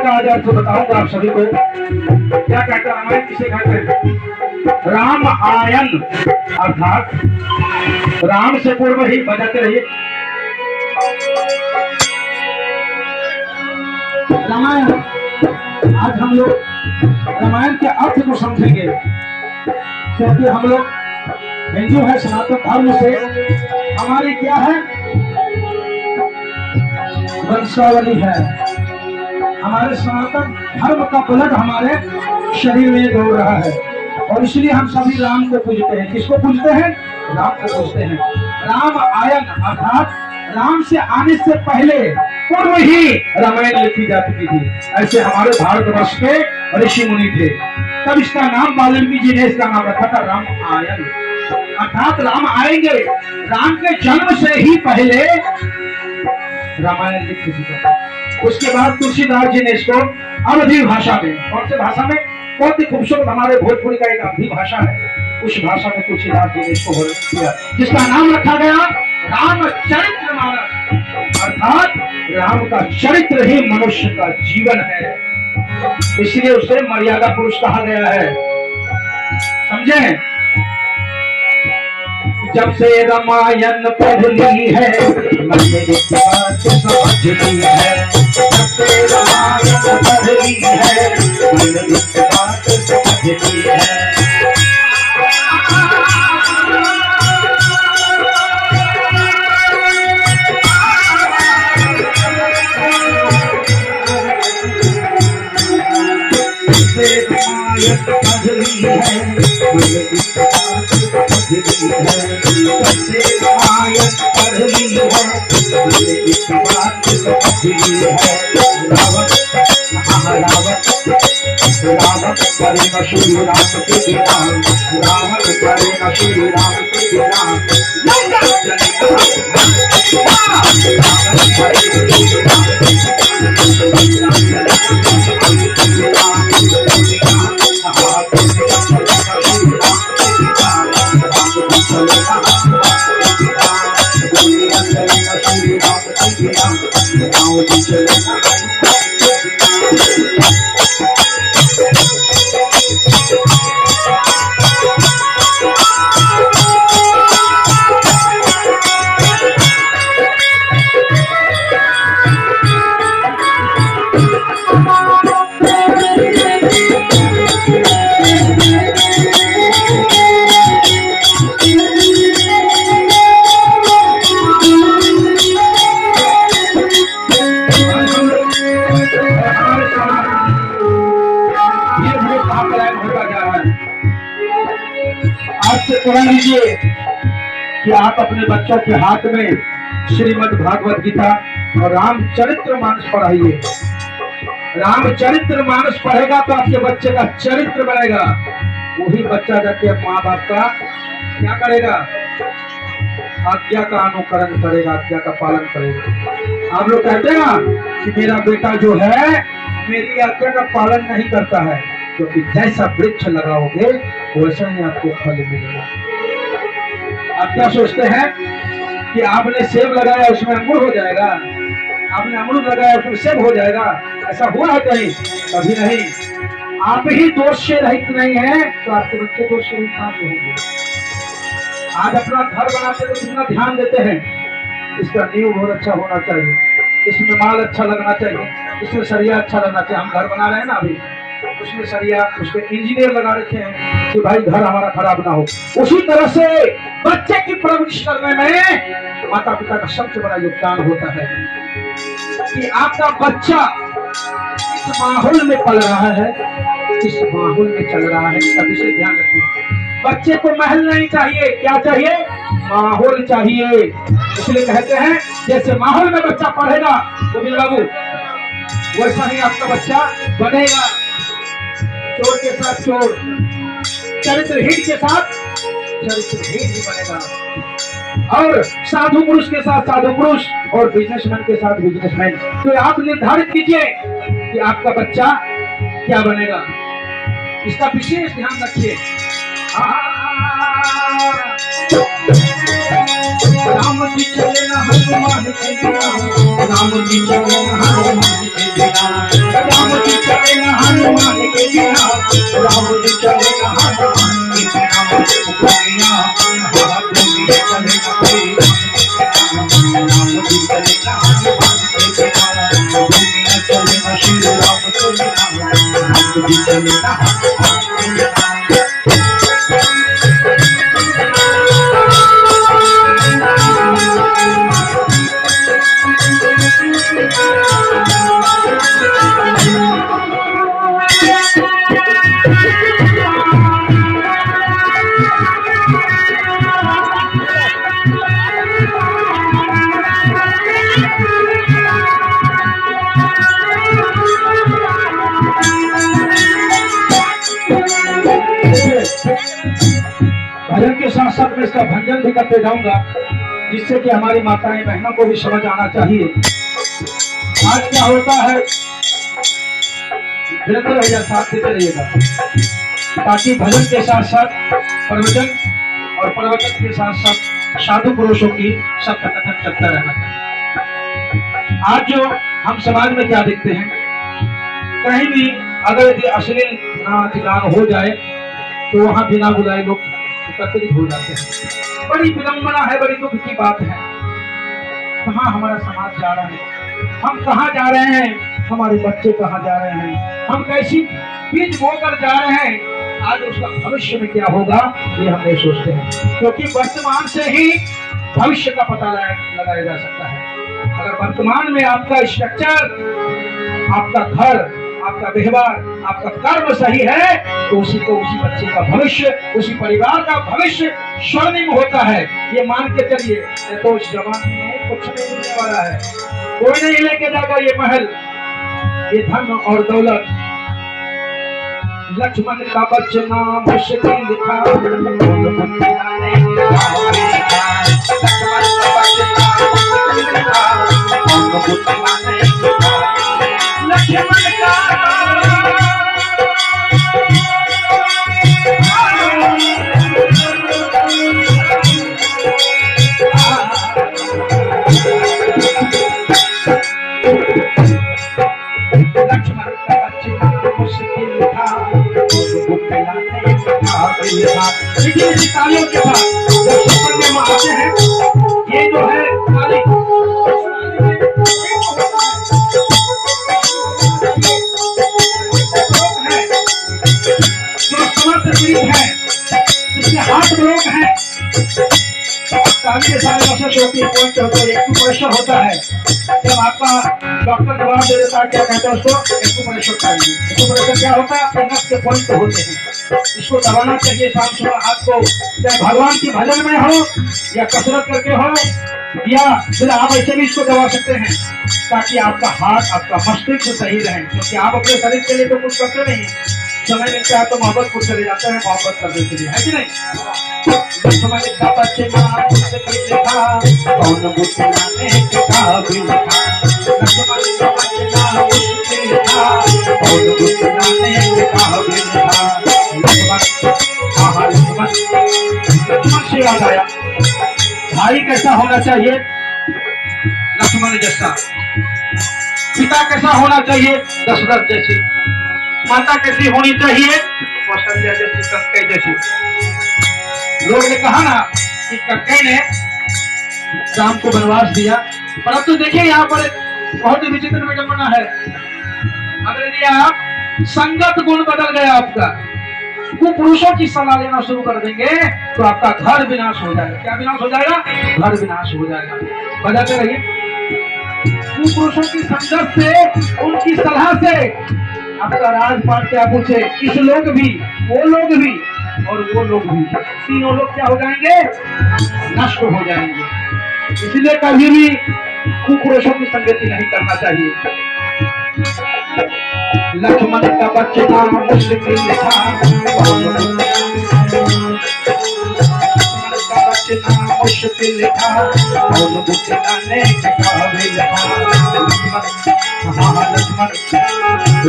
11,000 से बताऊंगा आप सभी को क्या कहता रामायण किसे कहते हैं। राम आयन अर्थात राम से पूर्व ही बजाते रहिए। रामायण, आज हम लोग रामायण के अर्थ को समझेंगे, क्योंकि हम लोग हिंदू है, सनातन धर्म से हमारी क्या है, वंशावली है। हमारे सनातन धर्म का ब्लड हमारे शरीर में दौड़ रहा है, और इसलिए हम सभी राम को पूजते हैं। किसको पूजते हैं? राम को पूजते हैं। राम आयन अर्थात राम से आने से पहले पूर्व ही रामायण लिखी जा चुकी थी। ऐसे हमारे भारतवर्ष के ऋषि मुनि थे, तब इसका नाम वाल्मीकि जी ने इसका नाम रखा था राम आयन, अर्थात राम आएंगे। राम के जन्म से ही पहले रामायण लिख चुका था। उसके बाद तुलसीदास जी ने इसको अवधी भाषा में, कौन से भाषा में, बहुत ही खूबसूरत हमारे भोजपुरी का एक अवधी भाषा है, उस भाषा में तुलसीदास जी ने इसको वर्णन किया, जिसका नाम रखा गया रामचरितमानस, अर्थात राम का चरित्र ही मनुष्य का जीवन है, इसलिए उसे मर्यादा पुरुष कहा गया है। समझे? जब से रामायण पढ़ ली है मैंने एक बात समझ ली है, जब से रामायण पढ़ ली है मैंने एक बात समझ ली है। रावण करे न श्री राम के बिना, रावण करे न श्री राम के बिना, लंका चले रावण करे न श्री राम लीजिए कि आप अपने बच्चों के हाथ में श्रीमद् भागवत गीता और रामचरितमानस पढ़ाइए। रामचरितमानस पढ़ेगा तो आपके बच्चे का चरित्र बनेगा, वही बच्चा जाके माँ बाप का क्या करेगा, आज्ञा का अनुकरण करेगा, आज्ञा का पालन करेगा। आप लोग कहते हैं ना कि मेरा बेटा जो है मेरी आज्ञा का पालन नहीं करता है, क्योंकि जैसा वृक्ष लगाओगे वैसा ही आपको फल मिलेगा। आप क्या सोचते हैं कि आपने सेब लगाया उसमें अंगूर हो जाएगा, आपने अमरूद लगाया उसमें सेब हो जाएगा? ऐसा हुआ है कहीं? कभी नहीं। आप ही दोष से रहित नहीं है तो आपके बच्चे दोष से रहित कहाँ होंगे। आज अपना घर बनाते तो कितना ध्यान देते हैं, इसका नींव बहुत अच्छा होना चाहिए, इसमें माल अच्छा लगना चाहिए, इसमें सरिया अच्छा लगना चाहिए। हम घर बना रहे हैं ना अभी, उसमें सरिया, उसके इंजीनियर लगा रखे हैं कि भाई घर हमारा खराब ना हो। उसी तरह से बच्चे की परवरिश करने में माता पिता का सबसे बड़ा योगदान होता है कि आपका बच्चा इस माहौल में पल रहा है, इस माहौल में चल रहा है, इसका विशेष ध्यान रखिए। बच्चे को महल नहीं चाहिए, क्या चाहिए? माहौल चाहिए। इसलिए कहते हैं जैसे माहौल में बच्चा पढ़ेगा गोविंद बाबू, वैसा ही आपका बच्चा बनेगा। चोर के साथ चोर, चरित्रहीन के साथ चरित्रहीन ही बनेगा, और साधु पुरुष के साथ साधु पुरुष, और बिजनेसमैन के साथ बिजनेसमैन। तो आप निर्धारित कीजिए कि आपका बच्चा क्या बनेगा, इसका विशेष ध्यान रखिए। राम जी चले ना हनुमान के बिना, राम जी चले ना हनुमान के बिना, राम दुनिया हाँ दुनिया चले ना कोई राम जी चले ना दुनिया चले ना श्री राम चले ना राम जी चले ना भजन के साथ साथ मैं इसका भंजन भी करते जाऊंगा जिससे कि हमारी माताएं बहनों को भी समझ आना चाहिए। आज क्या होता है बिल्कुल रहिएगा, साथ देते रहिएगा ताकि भजन के साथ साथ प्रवचन और प्रवचन के साथ साथ साधु पुरुषों की सबका कथन चलता रहना चाहिए। आज जो हम समाज में क्या देखते हैं, कहीं भी अगर यदि अश्लील नाच गान हो जाए तो वहां बिना बुलाए लोग एकत्रित हो जाते हैं। बड़ी विडंबना है, बड़ी दुख की बात है। कहाँ हमारा समाज जा रहा है, हम कहाँ जा रहे हैं, हमारे बच्चे कहाँ जा रहे हैं, हम कैसी बीज बोकर जा रहे हैं, आज उसका भविष्य में क्या होगा ये हम नहीं सोचते हैं। क्योंकि वर्तमान से ही भविष्य का पता लगाया जा सकता है। अगर वर्तमान में आपका स्ट्रक्चर, आपका घर, आपका व्यवहार, आपका कर्म सही है तो उसी बच्चे का भविष्य, उसी परिवार का भविष्य स्वर्णिम होता है। ये मान के चलिए, तो उस जमाने में कुछ नहीं मिलने वाला है, कोई नहीं लेके जाएगा ये महल, ये धन और दौलत। लक्ष्मण का बचना मुश्किल लिखा, तालियों के बाद में आते हैं, ये जो है ताली जो समर्थ पीठ है, जिसके हाथ ब्लॉक है, ताली के सारे प्रेशर होता है, एक्यूप्रेशर होता है। जब आपका डॉक्टर जवाब दे देता है, क्या कहते हैं उसको, एक्यूप्रेशर चाहिए। एक्यूप्रेशर क्या होता है, आपके नस के पॉइंट होते हैं, इसको दबाना चाहिए शाम सुबह हाथ को, चाहे भगवान की भजन में हो या कसरत करके हो, या फिर आप ऐसे भी इसको दबा सकते हैं ताकि आपका हाथ, आपका मस्तिष्क सही रहे। क्योंकि आप अपने शरीर के लिए तो कुछ करते नहीं, समय मिलता है तो मोहब्बत को चले जाते हैं, मोहब्बत करने के लिए, है कि नहीं। समय का बच्चे से याद आया, भाई कैसा होना चाहिए, लक्ष्मण जैसा। पिता कैसा होना चाहिए, दशरथ जैसी। माता कैसी होनी चाहिए, कौशल्या जैसी, कक्के जैसी। लोग ने कहा ना कि कक्के ने राम को वनवास दिया, पर अब तो देखिए यहाँ पर बहुत ही विचित्र विडंबना है। अगर यदि आप संगत गुण बदल गया आपका, कुपुरुषों की सलाह लेना शुरू कर देंगे तो आपका घर विनाश हो जाएगा। क्या विनाश हो जाएगा, घर विनाश हो जाएगा। बजाते रहिए, कुपुरुषों की संगत से, उनकी सलाह से आपका राजपाट क्या पूछे, इस लोग भी, वो लोग भी और वो लोग भी, तीनों लोग क्या हो जाएंगे, नष्ट हो जाएंगे। इसलिए कभी भी कुपुरुषों की संगति नहीं करना चाहिए। लक्ष्मण का बचना मुश्किल था, मुश्किल था,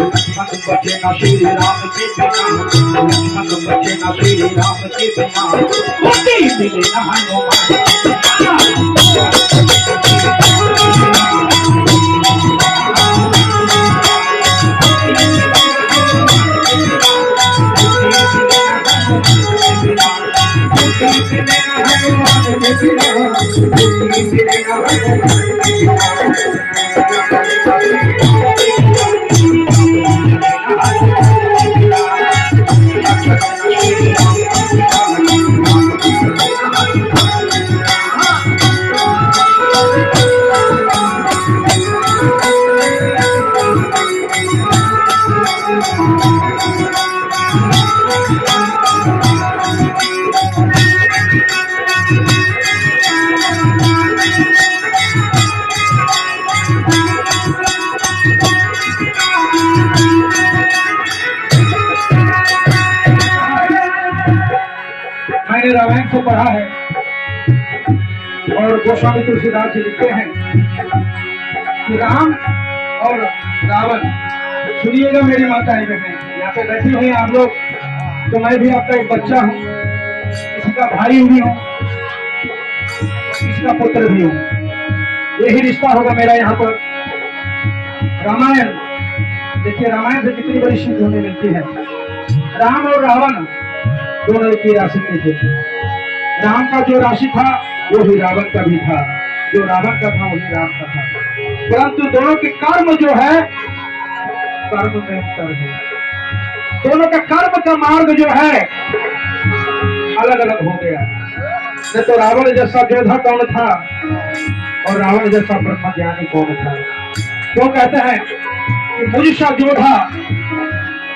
लक्ष्मण बचे न श्री राम के बिना, लक्ष्मण बचे न श्री राम के बिना, मिले न हनुमान। मैंने रामायण को पढ़ा है और गोस्वामी तुलसीदास जी लिखते हैं कि राम और रावण, सुनिएगा मेरी माताएं बहनें, यहाँ पे बैठी हुई आप लोग, तो मैं भी आपका एक बच्चा हूँ, किसी का भाई भी हूँ, किसी का पुत्र भी हूँ, यही रिश्ता होगा मेरा यहाँ पर। रामायण देखिए, रामायण से कितनी बड़ी सीख हमें मिलती है। राम और रावण दोनों की राशि में थे। राम का जो राशि था वो ही रावण का भी था, जो रावण का था वही राम का था, परंतु दोनों के कर्म जो है, कर्म में अंतर है। दोनों का कर्म का मार्ग जो है अलग अलग हो गया। नहीं तो रावण जैसा योद्धा कौन था और रावण जैसा ब्रह्म ज्ञानी कौन था? वो कहते हैं कि मुझसा योद्धा,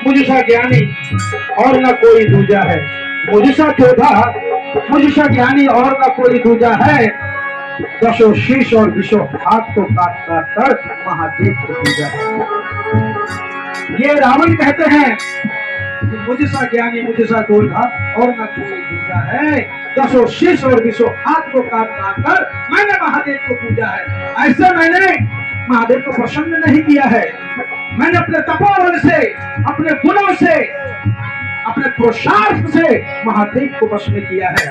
मुझसा ज्ञानी और न कोई दूजा है। मुझसा योद्धा, मुझसा ज्ञानी और न कोई दूजा है। दशो शीश और विशो हाथ को काट काट कर महादेव को पूजा है। ये रावण कहते हैं कि मुझसा ज्ञानी, मुझसा योद्धा और न कोई दूजा है। दशो शीश और विशो हाथ को काट काट कर मैंने महादेव को पूजा है। ऐसे मैंने महादेव को प्रसन्न नहीं किया है। मैंने अपने तपोबल से, अपने गुणों से, अपने पुरुषार्थ से महादेव को वश में किया है।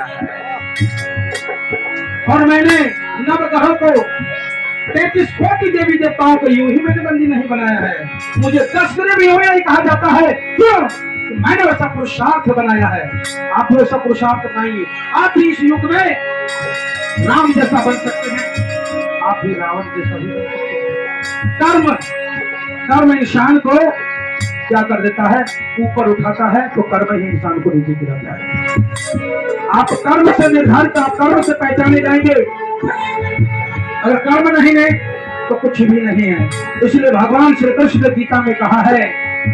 और मैंने नवग्रहों को 33 कोटि देवी देवताओं को यूं ही मैंने बंदी नहीं बनाया है। मुझे 10 भी हो यही कहा जाता है, क्यों? मैंने वैसा पुरुषार्थ बनाया है। आप वैसा पुरुषार्थ बनाइए। आप भी इस युग में राम जैसा बन सकते हैं, आप भी रावण जैसा भी बन सकते हैं। कर्म इंसान को क्या कर देता है? ऊपर उठाता है, तो कर्म ही इंसान को नीचे गिराता है। आप कर्म से निर्धारित, आप कर्म से पहचाने जाएंगे। अगर कर्म नहीं है तो कुछ भी नहीं है। इसलिए भगवान श्री कृष्ण ने गीता में कहा है,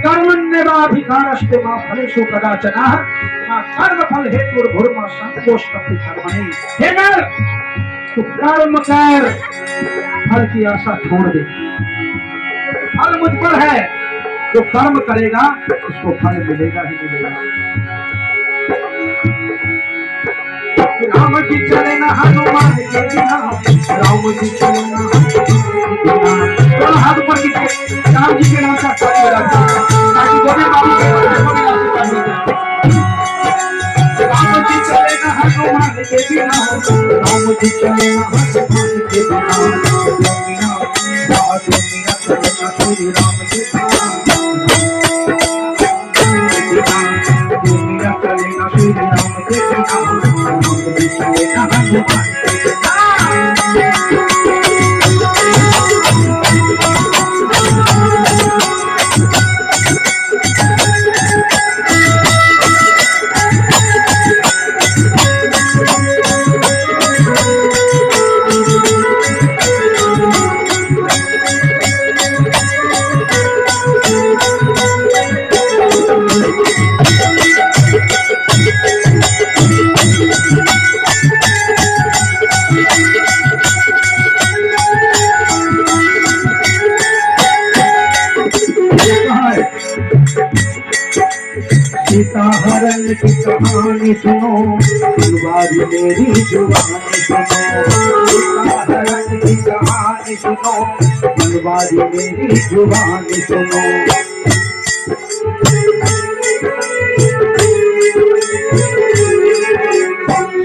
कर्मण्येवाधिकारस्ते मा फलेषु कदाचन मा कर्म फल हेतुर्भुर्मा संतोषं कर्मणि। हे नर, तू कर्म कर, फल की आशा छोड़ दे। फल मुझ पर है, जो कर्म करेगा उसको फल मिलेगा ही मिलेगा। राम जी चले ना हनुमान के बिना, राम जी चले ना तो हाथ ऊपर कीजिए, राम जी के नाम का ताली बजाते हैं ताकि गोविंद बाबू के राम जी चले ना हनुमान के बिना, राम जी चले ना हनुमान के बिना, दुनिया चले ना श्री राम के दुनिया चले ना श्री राम के राम जी चले ना हनुमान के सीता हरण की कहानी सुनो, फुलवारी मेरी जुबानी सुनो। सीता हरण की कहानी सुनो, फुलवारी मेरी जुबानी सुनो।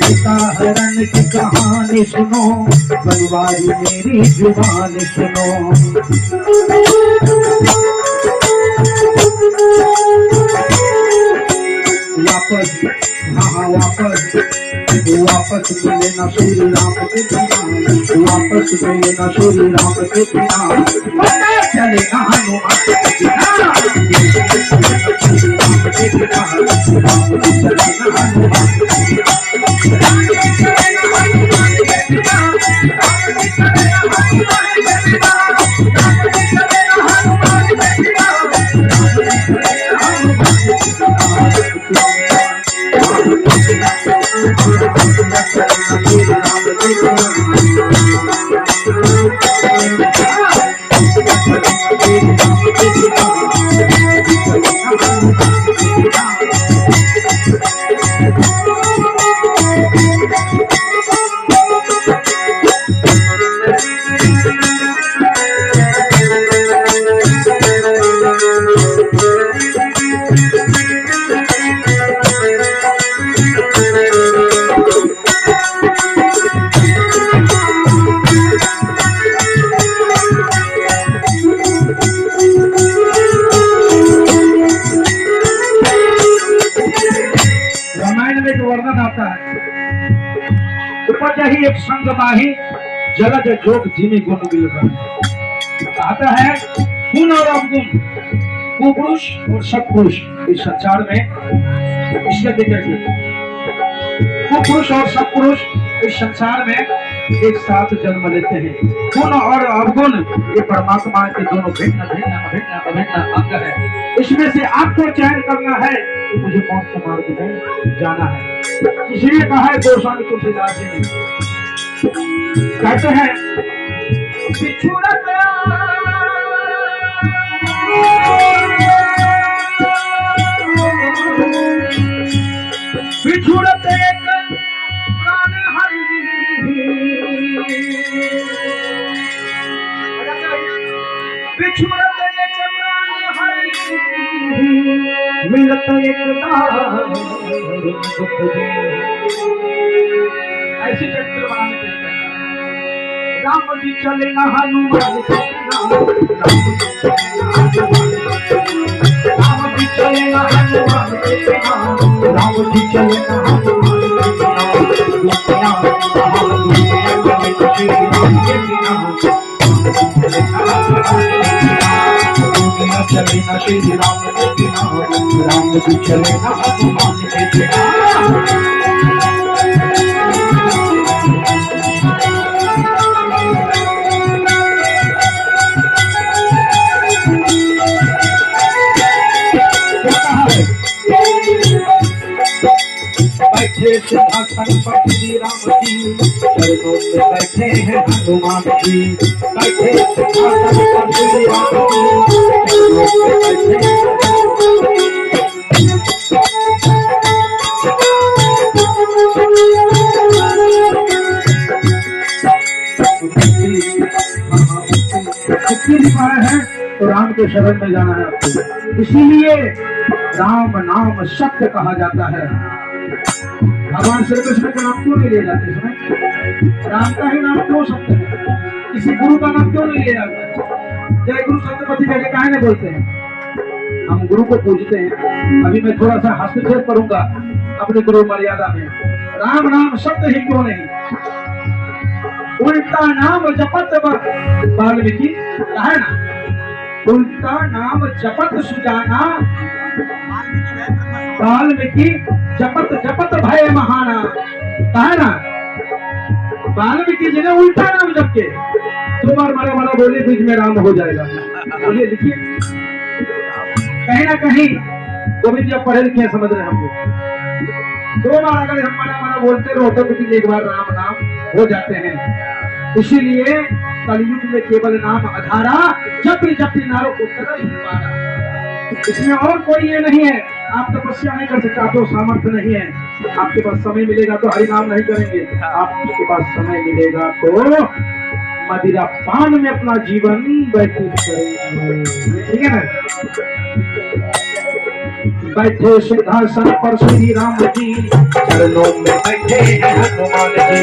सीता हरण की कहानी सुनो, फुलवारी मेरी जुबानी सुनो। वापस हाँ वापस मिले ना श्री राम के बिना, वापस मिले ना श्री राम के बिना, चले ना हनुमान के बिना, श्री राम के बिना, चले ना हनुमान के बिना। एक संग माही जलज जोग जिमी गुण मिल कहता है गुण और अवगुण, कुपुरुष और सत्पुरुष इस संसार में, इसलिए देखिए कुपुरुष और सत्पुरुष इस संसार में एक साथ जन्म लेते हैं। गुण और अवगुण ये परमात्मा के दोनों भिन्न भिन्न अभिन्न अभिन्न अंग है। इसमें से आपको चयन करना है कि मुझे कौन सा मार्ग में जाना है। इसलिए कहा है गोस्वामी तुलसीदास जी ने, कहते हैं बिछुड़त एक प्राण हरि, बिछुड़त एक प्राण हरि, मिलत एक ऐसी चरित्र बनाने के लिए राम जी चले ना हनुमान राम जी चले ना हनुमान राम जी चले ना चले ना श्री राम राम जी चले ना हनुमान बैठे सिंहासन पर श्री राम जी, चरणों में बैठे हैं हनुमान जी। बैठे सिंहासन पर श्री राम जी, चरणों में बैठे है तो राम के शरण में जाना है आपको। इसीलिए राम नाम सत्य कहा जाता है। भगवान श्री कृष्ण का नाम क्यों नहीं ले जाते इसमें? राम का ही नाम क्यों सत्य है? किसी गुरु का नाम क्यों नहीं ले जाते? जय गुरु सत्यपति कहकर काहे नहीं बोलते हैं? हम गुरु को पूजते हैं। अभी मैं थोड़ा सा हस्तक्षेप करूंगा अपने गुरु मर्यादा में। राम नाम सत्य ही क्यों नहीं? उल्टा नाम जपत वाल्मीकि है ना, उल्टा नाम जपत सुजाना, वाल्मीकि जपत जपत भय महाना, है ना। वाल्मीकि जी ने उल्टा नाम जप के तुम्हारा बड़ा बड़ा बोले बीच में राम हो जाएगा। बोलिए लिखिए, कहीं ना कहीं गोविंद जी पढ़े लिखे समझ रहे हम लोग। दो बार अगर हम मना मना बोलते रहो तो एक बार राम नाम हो जाते हैं। इसीलिए कलयुग में केवल नाम आधारा, जपी जपी नारो उत्तर ही पारा। इसमें और कोई ये नहीं है। आप तपस्या नहीं कर सकते, आपको सामर्थ्य नहीं है। आपके पास समय मिलेगा तो हरि नाम नहीं करेंगे, आपके पास समय मिलेगा तो मदिरा पान में अपना जीवन व्यतीत करेंगे। ठीक है ना। बैठे सिंहासन पर श्री राम जी, चरणों में बैठे हैं हनुमान जी।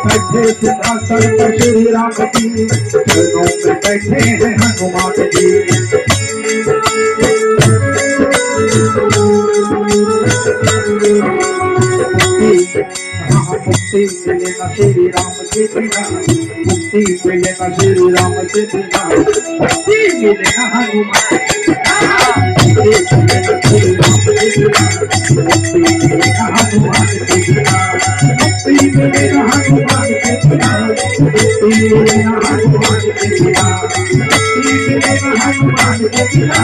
बैठे सिंहासन पर श्री राम जी, चरणों में बैठे हैं हनुमान जी। मुक्ति मिले न श्री राम के बिना, मुक्ति मिले न श्री राम के बिना, मुक्ति मिले न हनुमान, मुक्ति मिले न श्री राम के बिना, मुक्ति मिले न हनुमान के बिना, मुक्ति मिले न हनुमान के बिना, मुक्ति मिले न हनुमान के बिना, मुक्ति मिले न हनुमान के बिना, मुक्ति मिले न हनुमान के बिना।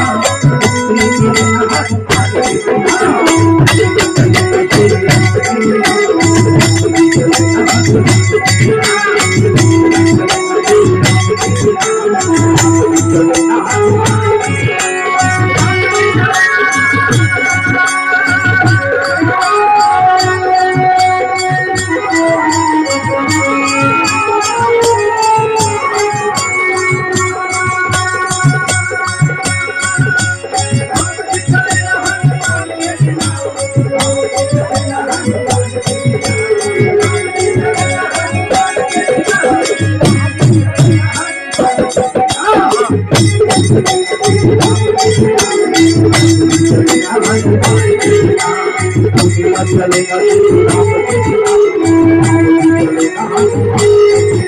चलेगा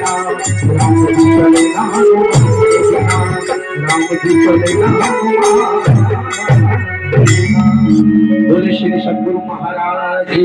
राम जी चलेगा राम जी चलेगा बोले श्री सद्गुरु महाराज की